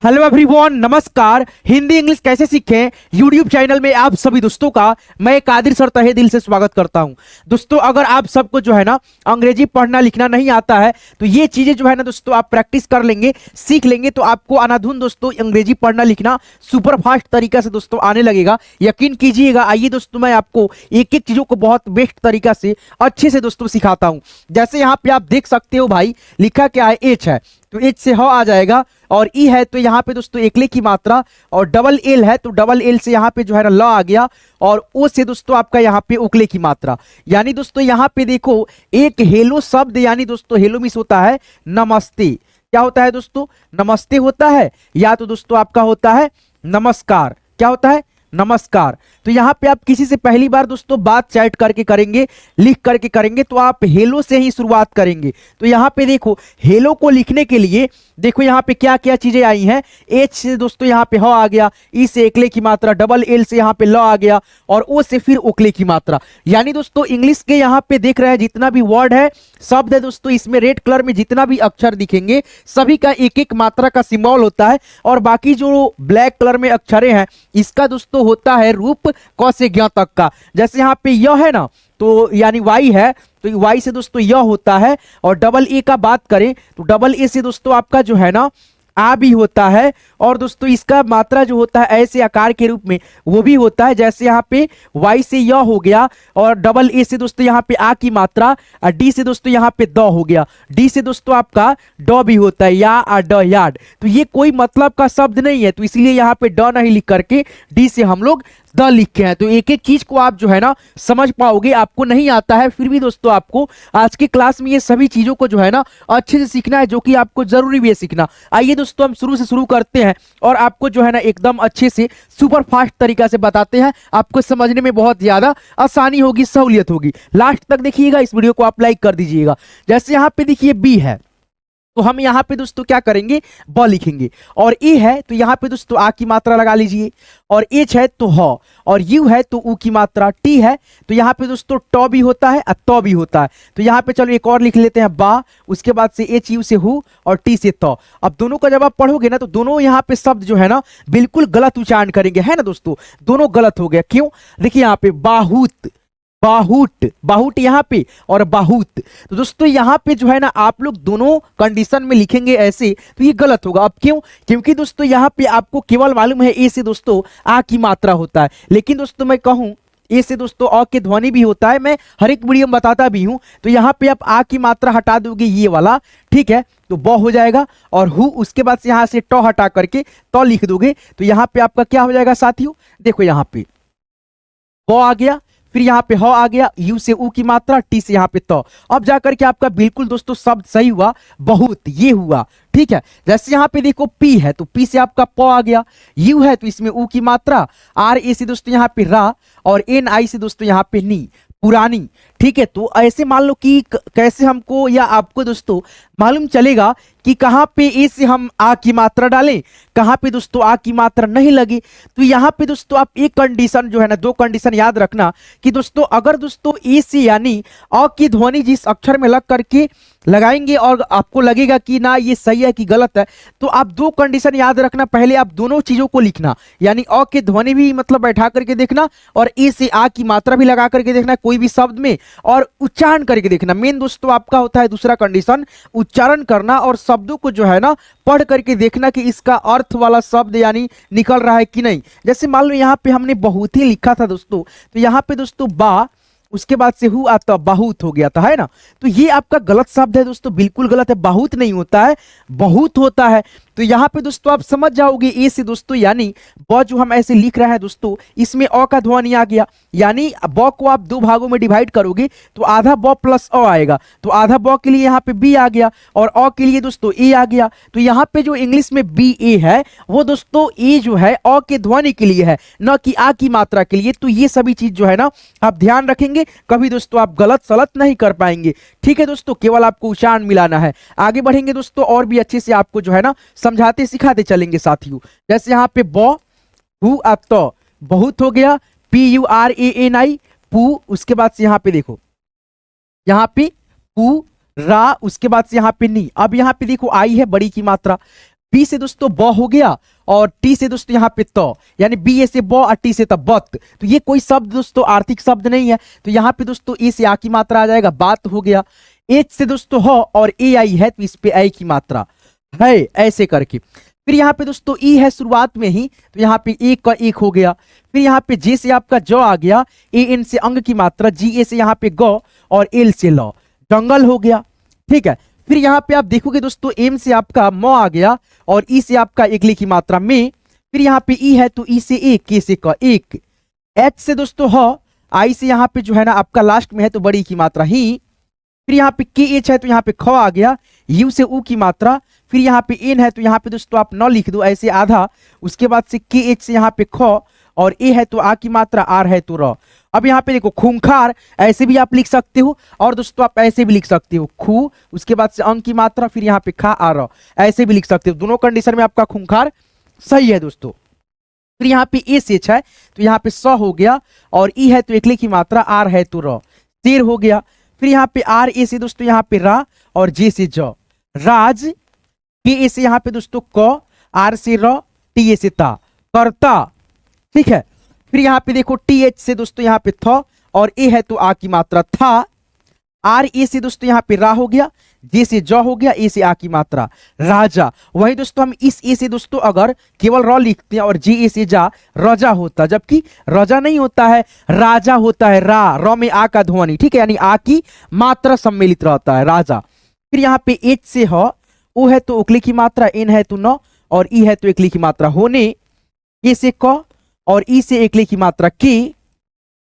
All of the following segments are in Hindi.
हेलो एवरीवन, नमस्कार। हिंदी इंग्लिश कैसे सीखें यूट्यूब चैनल में आप सभी दोस्तों का मैं कादिर सर तहे दिल से स्वागत करता हूं। दोस्तों, अगर आप सबको जो है ना अंग्रेजी पढ़ना लिखना नहीं आता है तो ये चीजें जो है ना दोस्तों आप प्रैक्टिस कर लेंगे, सीख लेंगे तो आपको अनाधुन दोस्तों अंग्रेजी पढ़ना लिखना सुपर फास्ट तरीका से दोस्तों आने लगेगा। यकीन कीजिएगा। आइए दोस्तों, मैं आपको एक एक चीजों को बहुत बेस्ट तरीका से अच्छे से दोस्तों सिखाता हूँ। जैसे यहाँ पे आप देख सकते हो भाई, लिखा क्या है, एच है तो एच से ह आ जाएगा, और ई है तो यहाँ पे दोस्तों एकले की मात्रा, और डबल एल है तो डबल एल से यहाँ पे जो है ना ल आ गया, और ओ से दोस्तों आपका यहाँ पे उकले की मात्रा। यानी दोस्तों यहाँ पे देखो, एक हेलो शब्द, यानी दोस्तों हेलो मिस होता है नमस्ते। क्या होता है दोस्तों? नमस्ते होता है, या तो दोस्तों आपका होता है नमस्कार। क्या होता है? नमस्कार। तो यहाँ पे आप किसी से पहली बार दोस्तों बात चैट करके करेंगे, लिख करके करेंगे तो आप हेलो से ही शुरुआत करेंगे। तो यहाँ पे देखो, हेलो को लिखने के लिए देखो यहाँ पे क्या क्या चीजें आई हैं। एच से दोस्तों यहाँ पे ह आ गया, ई से एकले की मात्रा, डबल एल से यहाँ पे ल आ गया, और ओ से फिर उकले की मात्रा। यानी दोस्तों इंग्लिश के यहाँ पे देख रहे हैं जितना भी वर्ड है, शब्द है दोस्तों, इसमें रेड कलर में जितना भी अक्षर दिखेंगे सभी का एक एक मात्रा का सिंबल होता है, और बाकी जो ब्लैक कलर में अक्षरें हैं इसका दोस्तों होता है रूप क से ज्ञ तक का। जैसे यहाँ पे य है ना, तो यानी वाई है तो वाई से दोस्तों य होता है, और डबल ए का बात करें तो डबल ए से दोस्तों आपका जो है ना आ भी होता है, और दोस्तों इसका मात्रा जो होता है ऐसे आकार के रूप में वो भी होता है। जैसे यहाँ पे वाई से य हो गया, और डबल ए से दोस्तों यहाँ पे आ की मात्रा, और डी से दोस्तों यहाँ पे द हो गया, डी से दोस्तों आपका ड भी होता है, या आ ड यार्ड। तो ये कोई मतलब का शब्द नहीं है, तो इसलिए यहाँ पे ड नहीं लिख करके डी से हम लोग द लिखे हैं। तो एक एक चीज को आप जो है ना समझ पाओगे। आपको नहीं आता है फिर भी दोस्तों आपको आज की क्लास में ये सभी चीजों को जो है ना अच्छे से सीखना है, जो कि आपको जरूरी भी है सीखना। आइए दोस्तों हम शुरू से शुरू करते हैं, और आपको जो है ना एकदम अच्छे से सुपर फास्ट तरीका से बताते हैं। आपको समझने में बहुत ज्यादा आसानी होगी, सहूलियत होगी। लास्ट तक देखिएगा, इस वीडियो को आप लाइक कर दीजिएगा। जैसे यहाँ पे देखिए बी है तो हम यहाँ पे दोस्तों क्या करेंगे, ब लिखेंगे, और ए है तो यहाँ पे दोस्तों आ की मात्रा लगा लीजिए, और एच है तो ह, और यू है तो ऊ की मात्रा, टी है तो यहाँ पे दोस्तों ट भी होता है और त भी होता है। तो यहाँ पे चलो एक और लिख लेते हैं बा, उसके बाद से एच यू से हु, और टी से त। अब दोनों का जब आप पढ़ोगे ना तो दोनों यहाँ पे शब्द जो है ना बिल्कुल गलत उच्चारण करेंगे, है ना दोस्तों, दोनों गलत हो गया। क्यों? देखिए यहाँ पे बाहुत, बाहुट, बाहुट यहाँ पे, और बाहुत। तो दोस्तों यहाँ पे जो है ना आप लोग दोनों कंडीशन में लिखेंगे ऐसे तो ये गलत होगा। अब क्यों? क्योंकि दोस्तों यहाँ पे आपको केवल मालूम है ए से दोस्तों आ की मात्रा होता है, लेकिन दोस्तों मैं कहूँ ए से दोस्तों अ के ध्वनि भी होता है, मैं हर एक वीडियो में बताता भी हूं। तो यहाँ पे आप आ की मात्रा हटा दोगे ये वाला, ठीक है, तो ब हो जाएगा, और हु उसके बाद से यहाँ से ट हटा करके तो लिख दोगे तो यहाँ पे आपका क्या हो जाएगा साथियों? देखो यहाँ पे ब आ गया, फिर यहाँ पे ह आ गया, यू से ऊ की मात्रा, टी से यहाँ पे त। अब जाकर के आपका बिल्कुल दोस्तों शब्द सही हुआ, बहुत, ये हुआ, ठीक है। जैसे यहाँ पे देखो पी है तो पी से आपका प आ गया, यू है तो इसमें ऊ की मात्रा, आर ए से दोस्तों यहाँ पे रा, और एन आई से दोस्तों यहाँ पे नी, पुरानी, ठीक है। तो ऐसे मान लो कि कैसे हमको या आपको दोस्तों मालूम चलेगा कि कहाँ पे ए से हम आ की मात्रा डालें, कहाँ पे दोस्तों आ की मात्रा नहीं लगी। तो यहाँ पे दोस्तों आप एक कंडीशन जो है ना, दो कंडीशन याद रखना कि दोस्तों अगर दोस्तों ए से यानी अ की ध्वनि जिस अक्षर में लग करके लगाएंगे और आपको लगेगा कि ना ये सही है कि गलत है, तो आप दो कंडीशन याद रखना। पहले आप दोनों चीजों को लिखना, यानी अ की ध्वनि भी मतलब बैठा करके देखना, और ए से आ की मात्रा भी लगा करके देखना कोई भी शब्द में, और उच्चारण करके देखना। मेन दोस्तों आपका होता है दूसरा कंडीशन, उच्चारण करना, और शब्दों को जो है ना पढ़ करके देखना कि इसका अर्थ वाला शब्द यानी निकल रहा है कि नहीं। जैसे मान लो यहाँ पे हमने बहुत ही लिखा था दोस्तों, तो यहाँ पे दोस्तों बा, उसके बाद से हु आता बहुत हो गया था, है ना। तो ये आपका गलत शब्द है दोस्तों, बिल्कुल गलत है, बहुत नहीं होता है, बहुत होता है। तो यहाँ पे दोस्तों आप समझ जाओगे ए से दोस्तों यानी ब जो हम ऐसे लिख रहे हैं दोस्तों, इसमें अ का ध्वनि आ गया, यानी ब को आप दो भागों में डिवाइड करोगे तो आधा ब प्लस अ आएगा, तो आधा ब के लिए यहाँ पे बी आ गया, और अ के लिए दोस्तों ए आ गया। तो यहाँ पे जो इंग्लिश में बी ए है वो दोस्तों ए जो है अ के ध्वनि के लिए है, न कि आ की मात्रा के लिए। तो ये सभी चीज जो है ना आप ध्यान रखेंगे, कभी दोस्तों आप गलत सलत नहीं कर पाएंगे, ठीक है दोस्तों, केवल आपको उच्चारण मिलाना है। आगे बढ़ेंगे दोस्तों और भी अच्छे से आपको जो है ना समझाते सिखाते चलेंगे साथियों। जैसे यहाँ पे ब, हु, त, बहुत हो गया, P U R A N I, पू, उसके बाद से यहाँ पे देखो, यहाँ पे पू रा, उसके बाद से यहाँ पे नी। अब यहाँ पे देखो आई है बड़ी की मात्रा, बी से दोस्तों ब हो गया और टी से दोस्तों यहाँ पे त, यानी बी ए से ब और टी से त बत। तो ये कोई शब्द दोस्तों आर्थिक शब्द नहीं है, तो यहाँ पे दोस्तों ए से आ की मात्रा आ जाएगा, बात हो गया। एच से दोस्तों ह और ए आई है, तो इस पे आई की मात्रा है, ऐसे करके। फिर यहाँ पे दोस्तों ई है शुरुआत में ही, तो यहाँ पे एक का एक हो गया। फिर यहाँ पे जे से आपका ज आ गया, ए एन से अंग की मात्रा, जी ए से यहाँ पे ग और एल से ल, जंगल हो गया। ठीक है, फिर यहाँ पे आप देखोगे दोस्तों एम से आपका म आ गया और ई से आपका इगली की मात्रा में। फिर यहाँ पे ई है तो ई से एक, के से क एक, एच से दोस्तों ह, आई से यहाँ पे जो है ना आपका लास्ट में है तो बड़ी की मात्रा ही। फिर यहाँ पे के एच है तो यहाँ पे ख आ गया, यू से ऊ की मात्रा। फिर यहाँ पे एन है तो यहाँ पे दोस्तों आप न लिख दो ऐसे आधा, उसके बाद से के एच से यहाँ पे ख और ए है तो आ की मात्रा, आर है तो र। अब यहाँ पे देखो खूंखार, ऐसे भी आप लिख सकते हो और दोस्तों आप ऐसे भी लिख सकते हो, खू उसके बाद से अंग की मात्रा, फिर यहाँ पे खा आ र, ऐसे भी लिख सकते हो। दोनों कंडीशन में आपका खूंखार सही है दोस्तों। फिर यहाँ पे ए से है तो यहाँ पे स हो गया और ई है तो एकले की मात्रा, आर है तो र, शेर हो गया। फिर यहाँ पे आर ए से दोस्तों यहाँ पे रा और जे से ज, राज। के ए से यहाँ पे दोस्तों क, आर से र, टी ए से ता, करता। ठीक है, फिर यहाँ पे देखो टी एच से दोस्तों यहाँ पे थ और ए है तो आ की मात्रा, था। आर ए से दोस्तों यहाँ पे रा हो गया, जे से ज हो गया, ए से आ की मात्रा, राजा। वही दोस्तों हम इस ए से दोस्तों अगर केवल र लिखते हैं और जे ए से जा, रजा होता, जबकि रजा नहीं होता है, राजा होता है, रा, र में आ का ध्वनि। ठीक है, यानी आ की मात्रा सम्मिलित रहता है, राजा। फिर यहाँ पे एच से ह, ओ है तो उकली की मात्रा, एन है तो न और ई है तो एकली की मात्रा, होने। ए से क और ई से एकली की मात्रा, के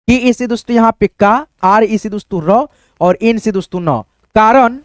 ए से दोस्तों यहाँ पे का, आर ए से दोस्तों र और एन से दोस्तों न, कारण।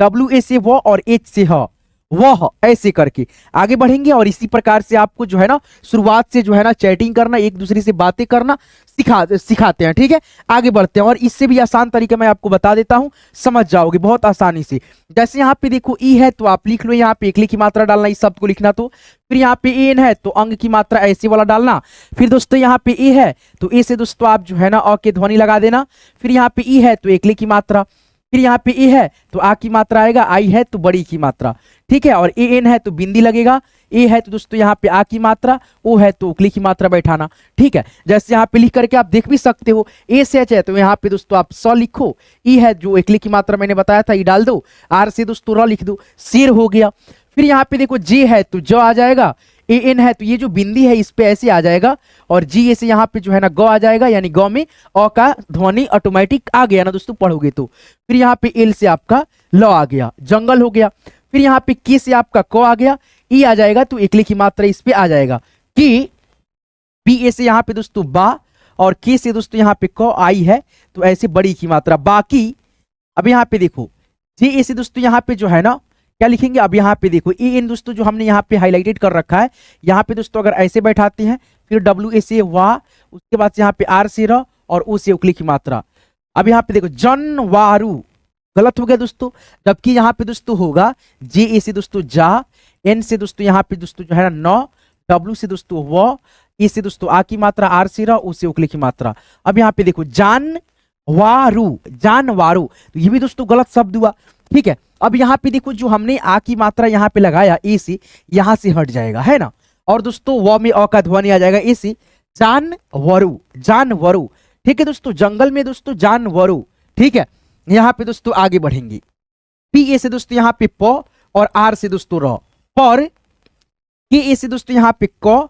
डब्ल्यू ए से वो और एच से ह, वह, ऐसे करके आगे बढ़ेंगे। और इसी प्रकार से आपको जो है ना शुरुआत से जो है ना चैटिंग करना, एक दूसरे से बातें करना सिखाते हैं। ठीक है, आगे बढ़ते हैं और इससे भी आसान तरीका मैं आपको बता देता हूं, समझ जाओगे बहुत आसानी से। जैसे यहाँ पे देखो ई है तो आप लिख लो यहाँ पे एकली की मात्रा डालना, इस शब्द को लिखना। तो फिर यहाँ पे एन है तो अंग की मात्रा ऐसे वाला डालना। फिर दोस्तों यहाँ पे ए है तो ए से दोस्तों आप जो है ना अ के ध्वनि लगा देना। फिर यहाँ पे ई है तो एकली की मात्रा। फिर यहाँ पे ए है तो आ की मात्रा आएगा, आई है तो बड़ी की मात्रा। ठीक है, और ए एन है तो बिंदी लगेगा। ए है तो दोस्तों यहाँ पे आ की मात्रा, ओ है तो उकली की मात्रा बैठाना। ठीक है, जैसे यहाँ पे लिख करके आप देख भी सकते हो। ए से एच है तो यहाँ पे दोस्तों आप स लिखो, ई है जो एकली की मात्रा मैंने बताया था ई डाल दो, आर से दोस्तों र लिख दो, शेर हो गया। फिर यहाँ पे देखो जे है तो ज आ जाएगा, ए एन है तो ये जो बिंदी है इस पे ऐसे आ जाएगा और जी ए से यहाँ पे जो है ना ग आ जाएगा, यानी ग में अ का ध्वनि ऑटोमेटिक आ गया ना दोस्तों पढ़ोगे तो। फिर यहाँ पे एल से आपका ल आ गया, जंगल हो गया। फिर यहाँ पे के से आपका क आ गया, ई आ जाएगा तो एकली की मात्रा इस पे आ जाएगा कि। बी ए से यहाँ पे दोस्तों बा और के से दोस्तों यहाँ पे क आई है तो ऐसे बड़ी की मात्रा, बाकी। अब यहाँ पे देखो जे ए से दोस्तों यहाँ पे जो है ना क्या लिखेंगे, अब यहाँ पे देखो ए एन दोस्तों जो हमने यहाँ पे हाईलाइटेड कर रखा है, यहाँ पे दोस्तों अगर ऐसे बैठाते हैं, फिर डब्ल्यू ए से वाह, उसके बाद से यहाँ पे आर से र और ओ से उकली की मात्रा। अब यहाँ पे देखो जनवारू, गलत हो गया दोस्तों, जबकि यहाँ पे दोस्तों होगा जे ए से दोस्तों जा, एन से दोस्तों यहाँ पे दोस्तों जो है ना न, डब्ल्यू से दोस्तों व, ए से दोस्तों आ की मात्रा, आर से र, ओ से उकली की मात्रा। अब यहाँ पे देखो जानवारू, जानवारू, तो ये भी दोस्तों गलत शब्द हुआ। ठीक है, अब यहाँ पे देखो जो हमने आ की मात्रा यहाँ पे लगाया ए से, यहाँ से हट जाएगा है ना, और दोस्तों व में अ का ध्वनि आ जाएगा ए से, जानवरू, जानवरू। ठीक है दोस्तों, जंगल में दोस्तों जानवरू। ठीक है, यहाँ पे दोस्तों आगे बढ़ेंगे। पी ए से दोस्तों यहाँ पे प और आर से दोस्तों र, पर। के ए से दोस्तों यहाँ पे क,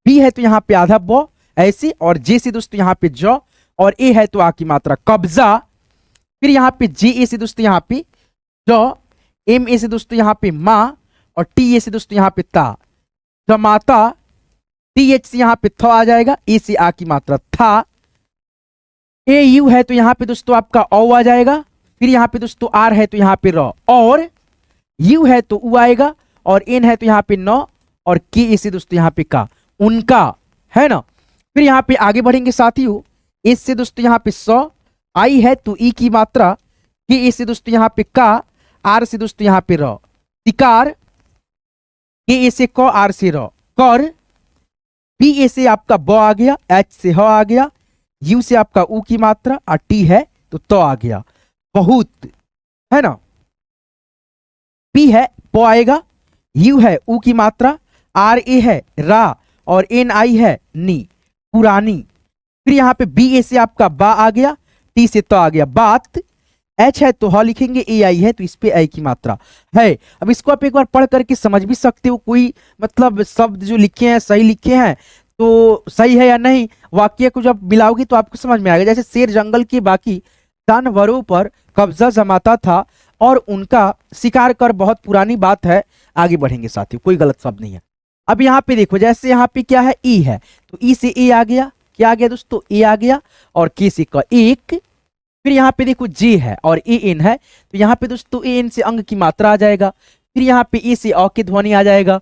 बी है तो यहाँ पे आधा ब ऐसे, और जे से दोस्तों यहाँ पे ज और ए है तो आ की मात्रा, कब्जा। फिर यहाँ पे जे ए से दोस्तों यहाँ पे ज, एम ए से दोस्तों यहाँ पे माँ और टी ए से दोस्तों यहाँ पे ता, जमाता। टी एच से यहाँ पे थ आ जाएगा, ए से आ की मात्रा, था। ए यू है तो यहाँ पे दोस्तों आपका औ आ जाएगा। फिर यहाँ पे दोस्तों आर है तो यहाँ पे र, और यू है तो उ आएगा, और एन है तो यहाँ पे न, और के ए से दोस्तों यहाँ पे का, उनका, है ना। फिर यहाँ पे आगे बढ़ेंगे साथियों, एस से दोस्तों यहाँ पे स, आई है तो ई की मात्रा, के ए से दोस्तों यहाँ पे का, आर से दोस्तों यहाँ पे र, शिकार। के ए से क, आर से र, कर। पी ए से आपका ब आ गया, एच से ह आ गया, यू से आपका ऊ की मात्रा, और टी है तो त आ गया, बहुत, है ना। पी है प आएगा, यू है ऊ की मात्रा, आर ए है रा और एन आई है नी, पुरानी। फिर यहाँ पे बी ए से आपका बा आ गया, टी से तो आ गया बात, एच है तो ह लिखेंगे, ए आई है तो इस पे आई की मात्रा है। अब इसको आप एक बार पढ़ करके समझ भी सकते हो, कोई मतलब शब्द जो लिखे हैं सही लिखे हैं तो सही है या नहीं, वाक्य को जब मिलाओगी तो आपको समझ में आएगा। जैसे शेर जंगल के बाकी जानवरों पर कब्जा जमाता था और उनका शिकार कर बहुत पुरानी बात है। आगे बढ़ेंगे साथियों, कोई गलत शब्द नहीं है। अब यहाँ पे देखो, जैसे यहाँ पे क्या है ई है तो ई से ए आ गया, क्या आ गया दोस्तों, ए आ गया, और के से क एक। फिर यहाँ पे देखो जे है और ए एन है तो यहाँ पे दोस्तों ए एन से अंग की मात्रा आ जाएगा। फिर यहाँ पे ए से अ की ध्वनि आ जाएगा,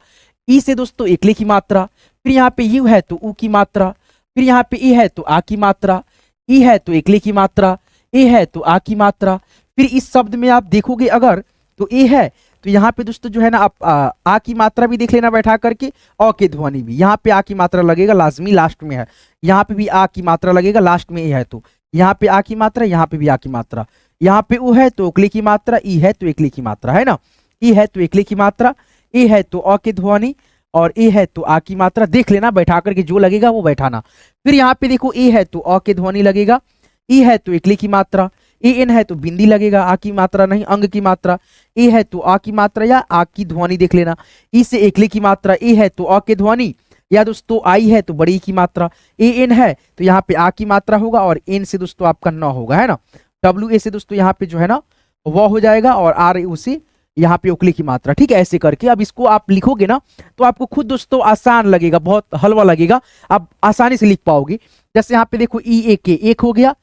ई से दोस्तों एकले की मात्रा। फिर यहाँ पे यू है तो ऊ की मात्रा। फिर यहाँ पे ए है तो आ की मात्रा, ई है तो एकले की मात्रा, ए है तो आ की मात्रा। फिर इस शब्द में आप देखोगे अगर तो ए है तो यहाँ पे दोस्तों जो है ना आप आ की मात्रा भी देख लेना बैठा करके, अ की ध्वनि भी, यहाँ पे आ की मात्रा लगेगा लाजमी, लास्ट में है। यहाँ पे भी आ की मात्रा लगेगा, लास्ट में ए है तो यहाँ पे आ की मात्रा, यहाँ पे भी आ की मात्रा। यहाँ पे ऊ है तो ओकले की मात्रा, ई है तो एकले की मात्रा, है ना। ई है तो एकले की मात्रा, ए है तो अ की ध्वनि और ए है तो आ की मात्रा, देख लेना बैठा करके, जो लगेगा वो बैठाना। फिर यहाँ पे देखो ए है तो अ की ध्वनि लगेगा, ई है तो एकले की मात्रा, ए एन है तो बिंदी लगेगा, आ की मात्रा नहीं अंग की मात्रा, ए है तो आ की मात्रा या आ की ध्वनि देख लेना, ई से एकले की मात्रा, ए है तो अ की ध्वनि या दोस्तों आई है तो बड़ी की मात्रा, ए एन है तो यहाँ पे आ की मात्रा होगा और एन से दोस्तों आपका न होगा, है ना। डब्ल्यू ए से दोस्तों यहाँ पे जो है ना वह हो जाएगा और आर यू से यहाँ पे उकली की मात्रा, ठीक है। ऐसे करके अब इसको आप लिखोगे ना तो आपको खुद दोस्तों आसान लगेगा, बहुत हलवा लगेगा, आप आसानी से लिख पाओगे। जैसे यहाँ पे देखो ई ए के एक हो गया,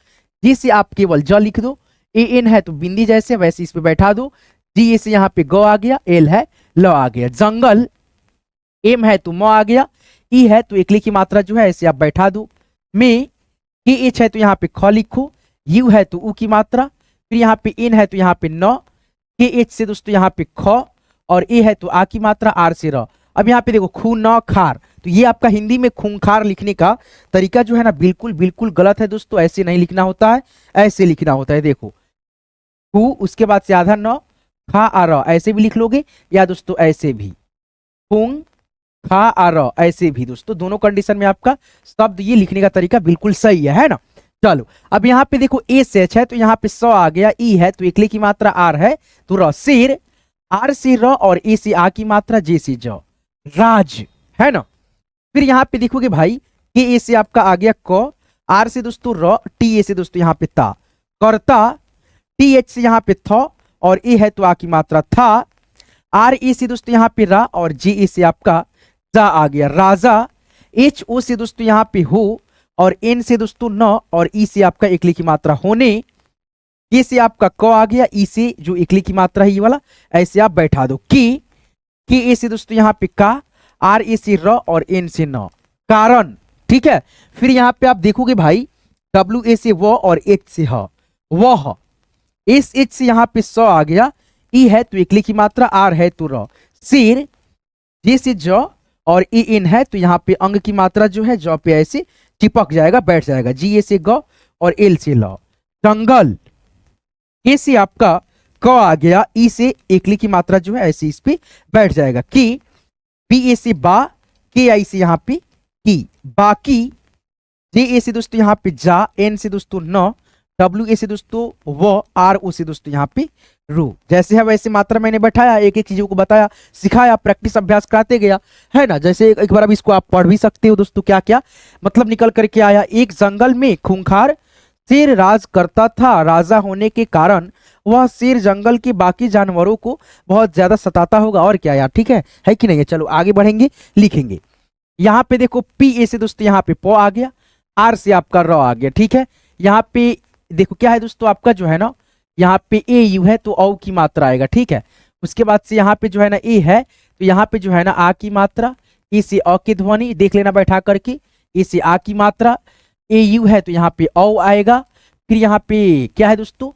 जी से आप केवल ज लिख दो, ए एन है तो बिंदी जैसे वैसे इस पे बैठा दो, जी ए से यहाँ पे ग आ गया, एल है ल आ गया, जंगल, एम है तो म आ गया, ई है तो एकली की मात्रा जो है ऐसे आप बैठा दो, में के एच है तो यहाँ पे ख लिखो, यू है तो ऊ की मात्रा, फिर यहाँ पे एन है तो यहाँ पे न, के एच से दोस्तों यहाँ पे ख और ए है तो आ की मात्रा, आर से र। अब यहाँ पे देखो खून न खार, तो ये आपका हिंदी में खूंखार लिखने का तरीका जो है ना बिल्कुल बिल्कुल गलत है दोस्तों, ऐसे नहीं लिखना होता है, ऐसे लिखना होता है। देखो खू उसके बाद से आधा न, खा आ र, ऐसे भी लिख लोगे या दोस्तों ऐसे भी, खूंग खा आ र, ऐसे भी दोस्तों, दोनों कंडीशन में आपका शब्द ये लिखने का तरीका बिल्कुल सही है ना। चलो अब यहाँ पे देखो ए से एच है तो यहाँ पे स आ गया, ई है तो एकले की मात्रा, आर है तो र, शेर, आर से र और ए से आ की मात्रा, जे से ज, राज, है ना। फिर यहाँ पे देखोगे भाई के ए से आपका आ गया क, आर से दोस्तों र, टी ए से दोस्तों यहाँ पे ता, करता, टी एच से यहाँ पे थ और ए है तो आ की मात्रा, था, आर ए से दोस्तों यहाँ पे रा और जे ए से आपका जा आ गया, राजा, एच ओ से दोस्तों यहाँ पे हो और एन से दोस्तों न और ई से आपका एकली की मात्रा, होने, के से आपका क आ गया, ई से जो एकली की मात्रा है ये वाला ऐसे आप बैठा दो, के ए से दोस्तों यहाँ पे का, आर ए से र और एन से न, कारण, ठीक है। फिर यहाँ पे आप देखोगे भाई डब्ल्यू ए से व और एच से ह, वह, एस एच से यहाँ पे स आ गया, ई है तो एकली की मात्रा, आर है तो र, शेर, जे से ज और ए एन है तो यहाँ पे अंग की मात्रा जो है ज पे ऐसे चिपक जाएगा, बैठ जाएगा, जी ए से ग और एल से ल, जंगल, के से आपका क आ गया, ई से एकली की मात्रा जो है ऐसे इस पे बैठ जाएगा, की, बी ए से बा, के आई से यहाँ पे की, बाकी, जे ए से दोस्तों यहाँ पे जा, एन से दोस्तों न, डब्ल्यू ए से दोस्तों वो, आर ओ से दोस्तों यहाँ पे रू। जैसे है वैसे मात्रा मैंने बैठाया, एक एक चीजों को बताया, सिखाया, प्रैक्टिस अभ्यास कराते गया, है ना। जैसे एक बार अब इसको आप पढ़ भी सकते हो दोस्तों, क्या क्या मतलब निकल करके आया। एक जंगल में खूंखार शेर राज करता था, राजा होने के कारण वह शेर जंगल के बाकी जानवरों को बहुत ज्यादा सताता होगा, और क्या यार, ठीक है कि नहीं है। चलो आगे बढ़ेंगे, लिखेंगे। यहाँ पे देखो पी ए से दोस्तों यहाँ पे प आ गया, आर से आपका र आ गया, ठीक है। यहाँ पे देखो क्या है दोस्तों आपका जो है ना, यहाँ पे ए यू है तो औ की मात्रा आएगा, ठीक है। उसके बाद से यहाँ पे जो है ना ए है तो यहाँ पे जो है ना आ की मात्रा, ए से अ की ध्वनि देख लेना बैठा करके, ए से आ की मात्रा, ए यू है तो यहाँ पे औ आएगा, फिर यहाँ पे क्या है दोस्तों,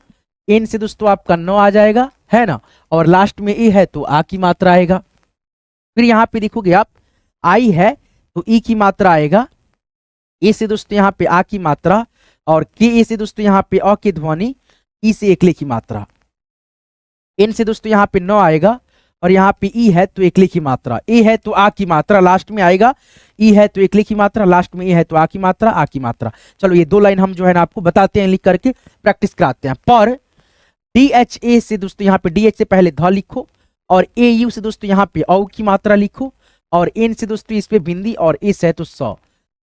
एन से दोस्तों आपका न आ जाएगा, है ना, और लास्ट में ए है तो आ की मात्रा आएगा। फिर यहाँ पे देखोगे आप आई है तो ई की मात्रा आएगा, ए से दोस्तों यहाँ पे आ की मात्रा और के ए से दोस्तों यहाँ पे अ की ध्वनि, ई से एकले की मात्रा, एन से दोस्तों यहाँ पे न आएगा और यहाँ पे ई है तो एक लिखी मात्रा, ए है तो आ की मात्रा लास्ट में आएगा, ई है तो एक लिखी मात्रा लास्ट में, ए है तो आ की मात्रा, आ की मात्रा। चलो ये 2 लाइन हम जो है ना आपको बताते हैं, लिख करके प्रैक्टिस कराते हैं। पर डी एच ए से दोस्तों यहाँ पे डी एच से पहले ध लिखो, और ए यू से दोस्तों यहाँ पे औ की मात्रा लिखो, और एन से दोस्तों इस पे बिंदी, और एस है तो स।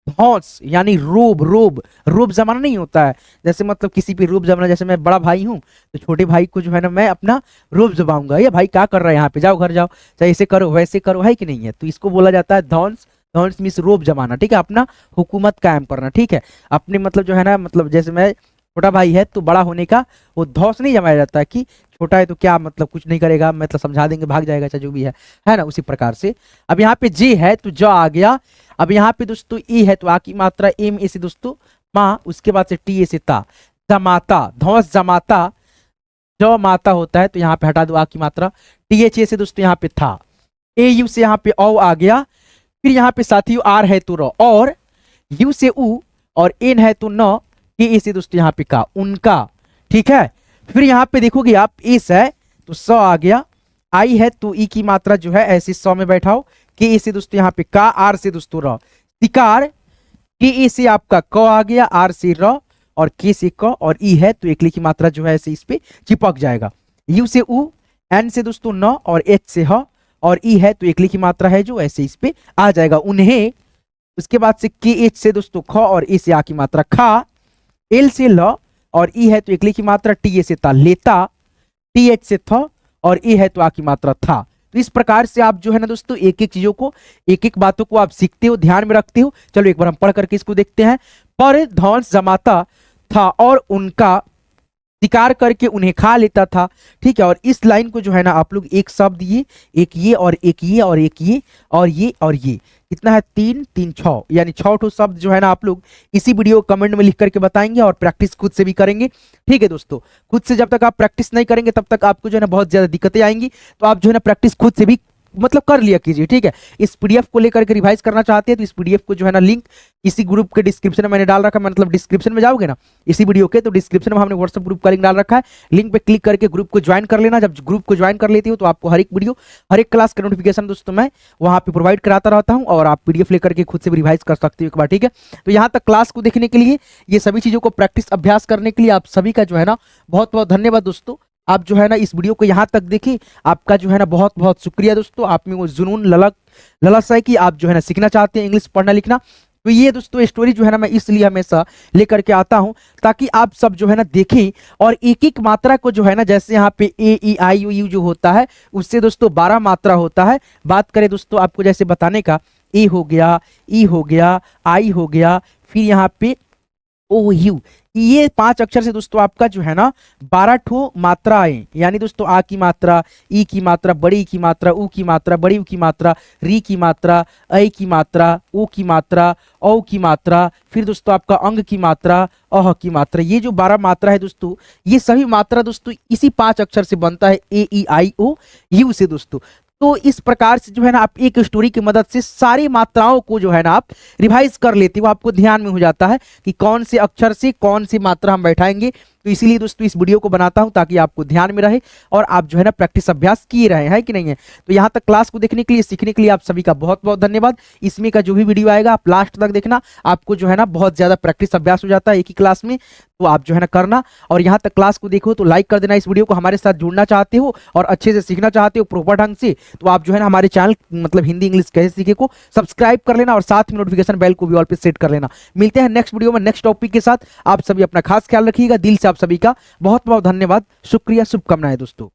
धौंस यानी रोब, रोब रोब जमाना नहीं होता है, जैसे मतलब किसी पे रोब जमाना, जैसे मैं बड़ा भाई हूँ तो छोटे भाई को जो है ना मैं अपना रोब जमाऊंगा, ये भाई क्या कर रहा है यहाँ पे, जाओ घर जाओ, चाहे ऐसे करो वैसे करो, है कि नहीं है, तो इसको बोला जाता है धौंस। धौंस मीन्स रोब जमाना, ठीक है, अपना हुकूमत कायम करना, ठीक है, अपने मतलब जो है ना, मतलब जैसे मैं छोटा भाई है तो बड़ा होने का वो धौंस नहीं जमाया जाता है कि छोटा है तो क्या मतलब कुछ नहीं करेगा, मतलब समझा देंगे भाग जाएगा, चाहे जो भी है ना, उसी प्रकार से। अब यहाँ पे जे है तो ज आ गया। अब यहाँ पे दोस्तों ई है तो आ की मात्रा, एम ए से दोस्तों माँ, उसके बाद से टी ए से ता, जमाता, धौंस जमाता, जो माता होता है तो यहाँ पे हटा दो आ की मात्रा, टी एच ए से दोस्तों यहाँ पे था, ए यू से यहाँ पे औ आ गया, फिर यहाँ पे साथियों आर है तो र, और यू से उ, और एन है तो न, के ए से दोस्तों यहाँ पे का, उनका, ठीक है। फिर यहाँ पे देखोगे आप एस है तो स आ गया, आई है तो ई की मात्रा जो है ऐसे स में बैठाओ, के ए से दोस्तों यहाँ पे का, आर से दोस्तों र, शिकार, के ए से आपका क आ गया, आर से र, और के से क, और ई है तो एक लिखी मात्रा जो है ऐसे इस पे चिपक जाएगा, यू से उ, एन से दोस्तों न, और एच से ह, और ई है तो एक लिखी मात्रा है जो ऐसे इस पे आ जाएगा, उन्हें। उसके बाद से के एच से दोस्तों ख, और ए से आ की मात्रा खा, एल से ल, और ई है तो एक लिखी मात्रा, टी ए से ता लेता, टी एच से थ, और ए है तो आ की मात्रा था। तो इस प्रकार से आप जो है ना दोस्तों एक एक चीजों को, एक एक बातों को आप सीखते हो, ध्यान में रखते हो। चलो एक बार हम पढ़ करके इसको देखते हैं। पर धौंस जमाता था और उनका शिकार करके उन्हें खा लेता था, ठीक है। और इस लाइन को जो है ना आप लोग एक शब्द ये, एक ये, और एक ये, और एक ये, और ये, और ये, कितना है 3 3 6, यानी 6 ठो शब्द जो है ना आप लोग इसी वीडियो कमेंट में लिख करके बताएंगे, और प्रैक्टिस खुद से भी करेंगे, ठीक है दोस्तों। खुद से जब तक आप प्रैक्टिस नहीं करेंगे तब तक आपको जो है ना बहुत ज्यादा दिक्कतें आएंगी, तो आप जो है ना प्रैक्टिस खुद से भी मतलब कर लिया कीजिए, ठीक है। इस पीडीएफ को लेकर के रिवाइज करना चाहते हैं तो इस पीडीएफ को जो है ना लिंक इसी ग्रुप के डिस्क्रिप्शन में मैंने डाल रखा है, मतलब डिस्क्रिप्शन में जाओगे ना इसी वीडियो के, तो डिस्क्रिप्शन में हमने व्हाट्सएप ग्रुप का लिंक डाल रखा है, लिंक पे क्लिक करके ग्रुप को ज्वाइन कर लेना। जब ग्रुप को ज्वाइन कर लेती हो तो आपको हर एक वीडियो, हर एक क्लास का नोटिफिकेशन दोस्तों मैं वहाँ पे प्रोवाइड कराता रहता हूँ, और आप पीडीएफ लेकर के खुद से भी रिवाइज कर सकते हो एक बार, ठीक है। तो यहाँ तक क्लास को देखने के लिए, ये सभी चीजों को प्रैक्टिस अभ्यास करने के लिए आप सभी का जो है ना बहुत बहुत धन्यवाद दोस्तों। आप जो है ना इस वीडियो को यहाँ तक देखिए, आपका जो है ना बहुत बहुत शुक्रिया दोस्तों। आप में वो जुनून ललसा है कि आप जो है ना सीखना चाहते हैं इंग्लिश पढ़ना लिखना। तो ये दोस्तों स्टोरी जो है ना मैं इसलिए हमेशा लेकर के आता हूं ताकि आप सब जो है ना देखें, और एक एक मात्रा को जो है ना, जैसे यहाँ पे ए ई आई ओ यू जो होता है उससे दोस्तों 12 मात्रा होता है। बात करें दोस्तों आपको जैसे बताने का, ए हो गया, ई हो गया, आई हो गया, फिर यहाँ पे ओ यू, ये 5 अक्षर से दोस्तों आपका जो है ना 12 ठो मात्राएं, यानी दोस्तों आ की मात्रा, ई की मात्रा, बड़ी की मात्रा, ऊ की मात्रा, बड़ी ऊ की मात्रा, री की मात्रा, ऐ की मात्रा, ओ की मात्रा, औ की मात्रा, फिर दोस्तों आपका अंग की मात्रा, अह की मात्रा, ये जो 12 मात्रा है दोस्तों, ये सभी मात्रा दोस्तों इसी 5 अक्षर से बनता है, ए ई आई ओ यू से दोस्तों। तो इस प्रकार से जो है ना आप एक स्टोरी की मदद से सारी मात्राओं को जो है ना आप रिवाइज कर लेते हो, आपको ध्यान में हो जाता है कि कौन से अक्षर से कौन सी मात्रा हम बैठाएंगे। तो इसीलिए दोस्तों इस वीडियो को बनाता हूं ताकि आपको ध्यान में रहे और आप जो है ना प्रैक्टिस अभ्यास किए रहे हैं, कि नहीं है। तो यहाँ तक क्लास को देखने के लिए, सीखने के लिए आप सभी का बहुत बहुत धन्यवाद। इसमें का जो भी वीडियो आएगा आप लास्ट तक देखना, आपको जो है ना बहुत ज्यादा प्रैक्टिस अभ्यास हो जाता है एक ही क्लास में, तो आप जो है ना करना। और यहाँ तक क्लास को देखो तो लाइक कर देना इस वीडियो को। हमारे साथ जुड़ना चाहते हो और अच्छे से सीखना चाहते हो प्रॉपर ढंग से, तो आप जो है ना हमारे चैनल मतलब हिंदी इंग्लिश कैसे सीखे को सब्सक्राइब कर लेना, और साथ में नोटिफिकेशन बेल को भी ऑल पे सेट कर लेना। मिलते हैं नेक्स्ट वीडियो में नेक्स्ट टॉपिक के साथ। आप सभी अपना खास ख्याल रखिएगा। दिल से आप सभी का बहुत बहुत धन्यवाद, शुक्रिया, शुभकामनाएं दोस्तों।